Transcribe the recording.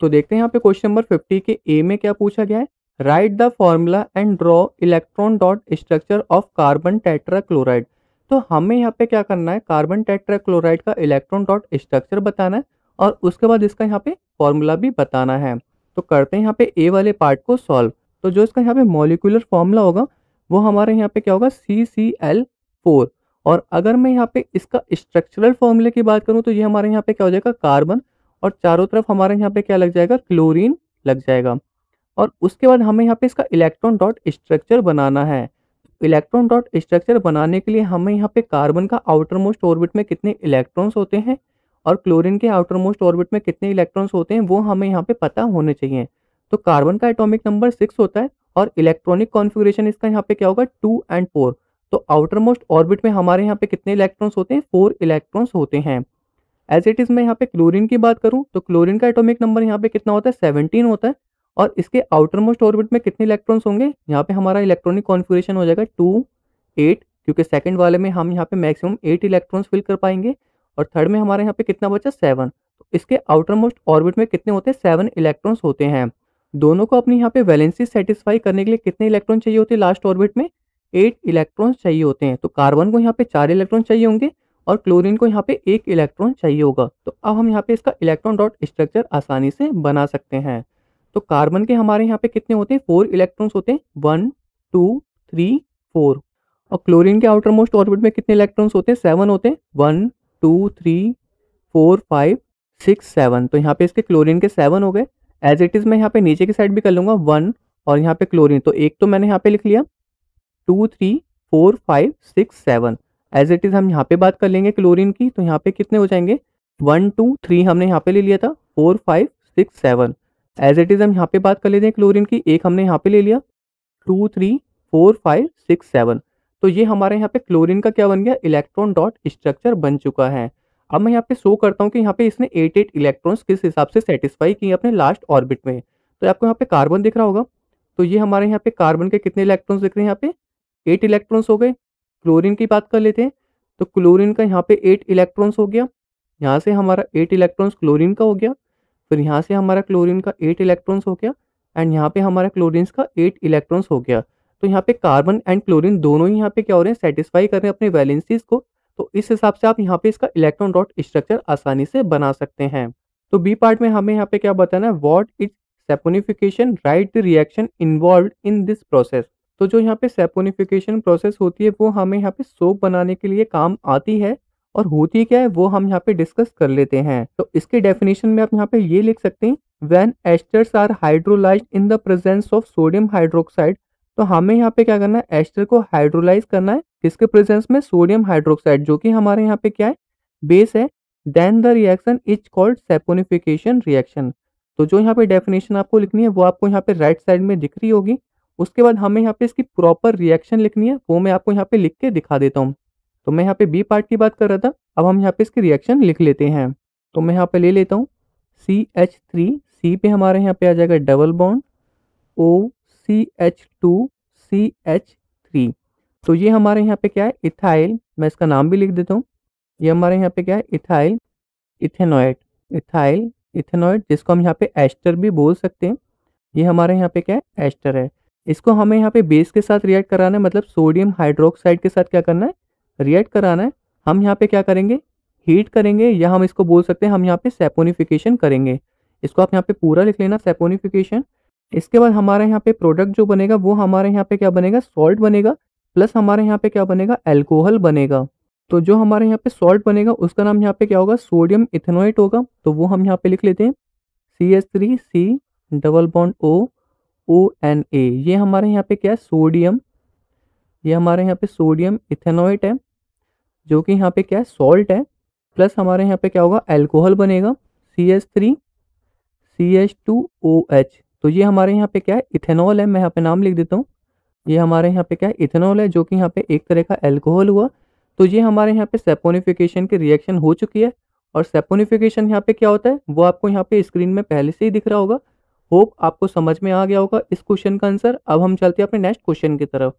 तो देखते हैं यहाँ पे क्वेश्चन नंबर 50 के ए में क्या पूछा गया है। Right the formula and draw electron dot structure of carbon tetrachloride. तो हमें यहाँ पे क्या करना है, कार्बन टेट्राक्लोराइड का इलेक्ट्रॉन डॉट स्ट्रक्चर बताना है और उसके बाद इसका यहाँ पे फॉर्मूला भी बताना है। तो करते हैं यहाँ पे ए वाले पार्ट को सॉल्व। तो जो इसका यहाँ पे मॉलिक्यूलर फॉर्मूला होगा वो हमारे यहाँ पे क्या होगा, CCl4। और अगर मैं यहाँ पे इसका स्ट्रक्चरल फॉर्मूले की बात करूँ तो ये हमारे यहाँ पे क्या हो जाएगा, कार्बन, और चारों तरफ हमारे यहाँ पे क्या लग जाएगा, क्लोरीन लग जाएगा। और उसके बाद हमें यहाँ पे इसका इलेक्ट्रॉन डॉट स्ट्रक्चर बनाना है। इलेक्ट्रॉन डॉट स्ट्रक्चर बनाने के लिए हमें यहाँ पे कार्बन का आउटर मोस्ट ऑर्बिट में कितने इलेक्ट्रॉन्स होते हैं और क्लोरीन के आउटर मोस्ट ऑर्बिट में कितने इलेक्ट्रॉन्स होते हैं वो हमें यहाँ पे पता होने चाहिए। तो कार्बन का एटॉमिक नंबर 6 होता है और इलेक्ट्रॉनिक कॉन्फ़िगरेशन इसका यहाँ पे क्या होगा, 2 and 4। तो आउटर मोस्ट ऑर्बिट में हमारे यहाँ पे कितने इलेक्ट्रॉन्स होते हैं, 4 इलेक्ट्रॉन्स होते हैं। एज इट इज मैं यहाँ पे क्लोरीन की बात करूँ तो क्लोरीन का एटॉमिक नंबर यहाँ पे कितना होता है, 17 होता है। और इसके आउटर मोस्ट ऑर्बिट में कितने इलेक्ट्रॉन्स होंगे, यहाँ पे हमारा इलेक्ट्रॉनिक कॉन्फ़िगरेशन हो जाएगा 2 8, क्योंकि सेकंड वाले में हम यहाँ पे मैक्सिमम 8 इलेक्ट्रॉन्स फिल कर पाएंगे। और थर्ड में हमारे यहाँ पे कितना बचा, 7। तो इसके आउटर मोस्ट ऑर्बिट में कितने होते हैं, 7 इलेक्ट्रॉन्स होते हैं। दोनों को अपनी यहाँ पे वैलेंसी सेटिस्फाई करने के लिए कितने इलेक्ट्रॉन चाहिए होते हैं लास्ट ऑर्बिट में, 8 इलेक्ट्रॉन्स चाहिए होते हैं। तो कार्बन को यहाँ पे 4 इलेक्ट्रॉन चाहिए होंगे और क्लोरीन को यहाँ पे 1 इलेक्ट्रॉन चाहिए होगा। तो अब हम यहाँ पे इसका इलेक्ट्रॉन डॉट स्ट्रक्चर आसानी से बना सकते हैं। तो कार्बन के हमारे यहाँ पे कितने होते हैं, 4 इलेक्ट्रॉन्स होते हैं, 1 2 3 4। और क्लोरीन के आउटर मोस्ट ऑर्बिट में कितने इलेक्ट्रॉन्स होते हैं, 7 होते हैं, 1 2 3 4 5 6 7। तो यहाँ पे इसके क्लोरीन के 7 हो गए। एज इट इज मैं यहाँ पे नीचे की साइड भी कर लूंगा 1, और यहाँ पे क्लोरीन, तो एक तो मैंने यहाँ पे लिख लिया, 2 3 4 5 6 7। एज इट इज हम यहाँ पे बात कर लेंगे क्लोरीन की, तो यहाँ पे कितने हो जाएंगे, 1 2 3 हमने यहाँ पे ले लिया था, 4 5 6 7। एज इट इज हम यहाँ पे बात कर लेते हैं क्लोरीन की, एक हमने यहाँ पे ले लिया, 2 3 4 5 6 7। तो ये हमारे यहाँ पे क्लोरीन का क्या बन गया, इलेक्ट्रॉन डॉट स्ट्रक्चर बन चुका है। अब मैं यहाँ पे शो करता हूँ कि यहाँ पे इसने 8 इलेक्ट्रॉन्स किस हिसाब से सेटिस्फाई किए अपने लास्ट ऑर्बिट में। तो आपको यहाँ पे कार्बन दिख रहा होगा, तो ये हमारे यहाँ पे कार्बन के कितने इलेक्ट्रॉन्स दिख रहे हैं, यहाँ पे 8 इलेक्ट्रॉन्स हो गए। क्लोरीन की बात कर लेते हैं, तो क्लोरीन का यहाँ पे 8 इलेक्ट्रॉन्स हो गया। यहाँ से हमारा 8 इलेक्ट्रॉन्स क्लोरीन का हो गया, फिर यहाँ से हमारा क्लोरीन का 8 इलेक्ट्रॉन्स हो गया, एंड यहाँ पे हमारा क्लोरीन का 8 इलेक्ट्रॉन्स हो गया। तो यहाँ पे कार्बन एंड क्लोरीन दोनों ही यहाँ पे क्या हो रहे हैं, सेटिस्फाई कर रहे हैं अपने वैलेंसीज को। तो इस हिसाब से आप यहाँ पे इसका इलेक्ट्रॉन डॉट स्ट्रक्चर आसानी से बना सकते हैं। तो बी पार्ट में हमें यहाँ पे क्या बताना है, what is saponification, right the reaction involve in this process. तो जो यहाँ पे सैपोनिफिकेशन प्रोसेस होती है वो हमें यहाँ पे सोप बनाने के लिए काम आती है, और होती क्या है वो हम यहाँ पे डिस्कस कर लेते हैं। तो इसके डेफिनेशन में आप यहाँ पे ये लिख सकते हैं, when esters are hydrolysed in the presence of sodium hydroxide. तो हमें यहाँ पे क्या करना है, एस्टर को हाइड्रोलाइज करना है किसके प्रेजेंस में, सोडियम हाइड्रोक्साइड, जो कि हमारे यहाँ पे क्या है, बेस है। Then the reaction is called saponification reaction. तो जो यहाँ पे डेफिनेशन आपको लिखनी है वो आपको यहाँ पे राइट साइड में दिख रही होगी। उसके बाद हमें यहाँ पे इसकी प्रॉपर रिएक्शन लिखनी है, वो मैं आपको यहाँ पे लिख के दिखा देता हूँ। तो मैं यहाँ पे बी पार्ट की बात कर रहा था, अब हम यहाँ पे इसकी रिएक्शन लिख लेते हैं। तो मैं यहाँ पे ले लेता हूँ CH3, सी पे हमारे यहाँ पे आ जाएगा डबल बॉन्ड OCH2CH3। तो ये हमारे यहाँ पे क्या है, इथाइल, मैं इसका नाम भी लिख देता हूँ। ये हमारे यहाँ पे क्या है, इथाइल इथेनॉइड, इथाइल इथेनॉइड, जिसको हम यहाँ पे एस्टर भी बोल सकते हैं। ये हमारे यहाँ पे क्या है, एस्टर है। इसको हमें यहाँ पे बेस के साथ रिएक्ट कराना है, मतलब सोडियम हाइड्रोक्साइड के साथ क्या करना है, रिएक्ट कराना है। हम यहाँ पे क्या करेंगे, हीट करेंगे, या हम इसको बोल सकते हैं हम यहाँ पे सैपोनिफिकेशन करेंगे। इसको आप यहाँ पे पूरा लिख लेना, सैपोनिफिकेशन। इसके बाद हमारे यहाँ पे प्रोडक्ट जो बनेगा वो हमारे यहाँ पे क्या बनेगा, सॉल्ट बनेगा, प्लस हमारे यहाँ पे क्या बनेगा, अल्कोहल बनेगा। तो जो हमारे यहाँ पे सॉल्ट बनेगा उसका नाम यहाँ पे क्या होगा, सोडियम इथेनोएट होगा। तो वो हम यहाँ पे लिख लेते हैं CH3C डबल बॉन्ड ONA। ये हमारे यहाँ पे क्या है, सोडियम, ये हमारे यहाँ पे सोडियम इथेनोएट है, जो कि यहाँ पे क्या है, सॉल्ट है, प्लस हमारे यहाँ पे क्या होगा, अल्कोहल बनेगा, CH3CH2OH। तो ये हमारे यहाँ पे क्या है, इथेनॉल है। मैं यहाँ पे नाम लिख देता हूँ, ये हमारे यहाँ पे क्या है, इथेनॉल है, जो कि यहाँ पे एक तरह का अल्कोहल हुआ। तो ये हमारे यहाँ पे सैपोनिफिकेशन की रिएक्शन हो चुकी है। और सैपोनिफिकेशन यहाँ पे क्या होता है वो आपको यहाँ पे स्क्रीन में पहले से ही दिख रहा होगा। होप आपको समझ में आ गया होगा इस क्वेश्चन का आंसर। अब हम चलते हैं अपने नेक्स्ट क्वेश्चन की तरफ।